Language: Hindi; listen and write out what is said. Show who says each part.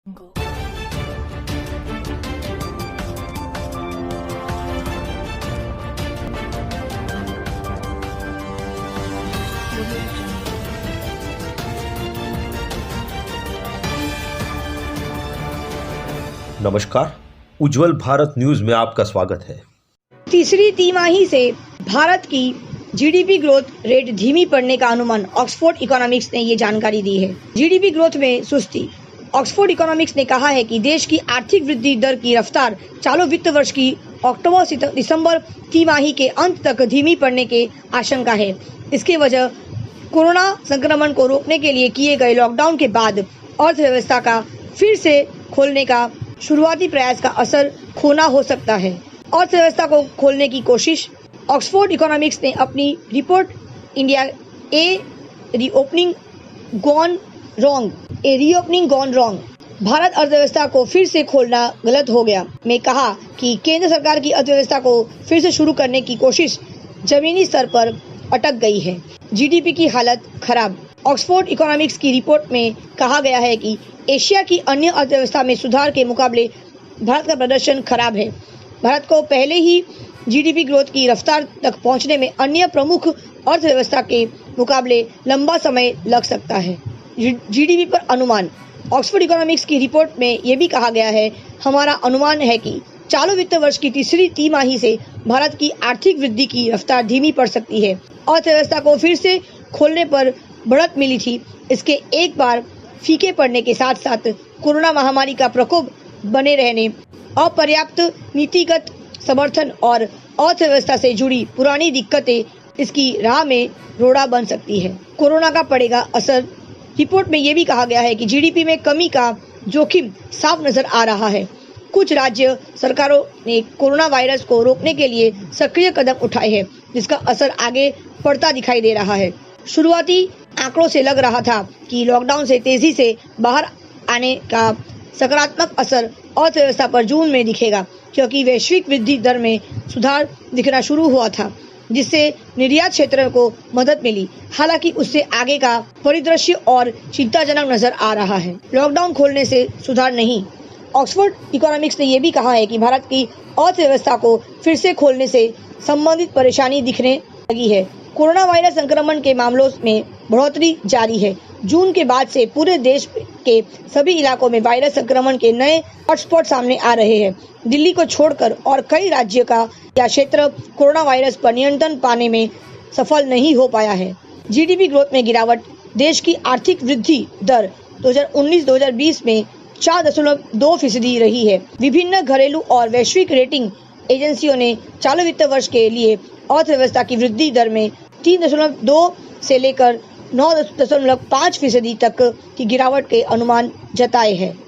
Speaker 1: नमस्कार, उज्जवल भारत न्यूज में आपका स्वागत है।
Speaker 2: तीसरी तिमाही से भारत की जीडीपी ग्रोथ रेट धीमी पड़ने का अनुमान ऑक्सफोर्ड इकोनॉमिक्स ने ये जानकारी दी है। जीडीपी ग्रोथ में सुस्ती। ऑक्सफोर्ड इकोनॉमिक्स ने कहा है कि देश की आर्थिक वृद्धि दर की रफ्तार चालू वित्त वर्ष की अक्टूबर से दिसंबर तिमाही के अंत तक धीमी पड़ने की आशंका है। इसकी वजह कोरोना संक्रमण को रोकने के लिए किए गए लॉकडाउन के बाद अर्थव्यवस्था का फिर से खोलने का शुरुआती प्रयास का असर खोना हो सकता है। अर्थव्यवस्था को खोलने की कोशिश। ऑक्सफोर्ड इकोनॉमिक्स ने अपनी रिपोर्ट इंडिया ए रीओपनिंग गॉन रॉन्ग भारत अर्थव्यवस्था को फिर से खोलना गलत हो गया में कहा कि केंद्र सरकार की अर्थव्यवस्था को फिर से शुरू करने की कोशिश जमीनी स्तर पर अटक गई है। जीडीपी की हालत खराब। ऑक्सफोर्ड इकोनॉमिक्स की रिपोर्ट में कहा गया है कि एशिया की अन्य अर्थव्यवस्था में सुधार के मुकाबले भारत का प्रदर्शन खराब है। भारत को पहले ही जीडीपी ग्रोथ की रफ्तार तक पहुंचने में अन्य प्रमुख अर्थव्यवस्था के मुकाबले लंबा समय लग सकता है। जीडीपी पर अनुमान। ऑक्सफोर्ड इकोनॉमिक्स की रिपोर्ट में यह भी कहा गया है, हमारा अनुमान है कि चालू वित्त वर्ष की तीसरी तिमाही से भारत की आर्थिक वृद्धि की रफ्तार धीमी पड़ सकती है। अर्थव्यवस्था को फिर से खोलने पर बढ़त मिली थी। इसके एक बार फीके पड़ने के साथ साथ कोरोना महामारी का प्रकोप बने रहने, अपर्याप्त नीतिगत समर्थन और अर्थव्यवस्था से जुड़ी पुरानी दिक्कतें इसकी राह में रोड़ा बन सकती है। कोरोना का पड़ेगा असर। रिपोर्ट में यह भी कहा गया है कि जीडीपी में कमी का जोखिम साफ नजर आ रहा है। कुछ राज्य सरकारों ने कोरोना वायरस को रोकने के लिए सक्रिय कदम उठाए हैं, जिसका असर आगे पड़ता दिखाई दे रहा है। शुरुआती आंकड़ों से लग रहा था कि लॉकडाउन से तेजी से बाहर आने का सकारात्मक असर अर्थव्यवस्था पर जून में दिखेगा, क्योंकि वैश्विक वृद्धि दर में सुधार दिखना शुरू हुआ था, जिससे निर्यात क्षेत्र को मदद मिली। हालांकि उससे आगे का परिदृश्य और चिंताजनक नजर आ रहा है। लॉकडाउन खोलने से सुधार नहीं। ऑक्सफोर्ड इकोनॉमिक्स ने यह भी कहा है कि भारत की अर्थव्यवस्था को फिर से खोलने से संबंधित परेशानी दिखने लगी है। कोरोना वायरस संक्रमण के मामलों में बढ़ोतरी जारी है। जून के बाद से पूरे देश के सभी इलाकों में वायरस संक्रमण के नए हॉटस्पॉट सामने आ रहे हैं। दिल्ली को छोड़कर और कई राज्य का या क्षेत्र कोरोना वायरस पर नियंत्रण पाने में सफल नहीं हो पाया है। जीडीपी ग्रोथ में गिरावट। देश की आर्थिक वृद्धि दर 2019-2020 में 4.2% रही है। विभिन्न घरेलू और वैश्विक रेटिंग एजेंसियों ने चालू वित्त वर्ष के लिए अर्थव्यवस्था की वृद्धि दर में 3.2 से लेकर 9.5% तक की गिरावट के अनुमान जताए हैं।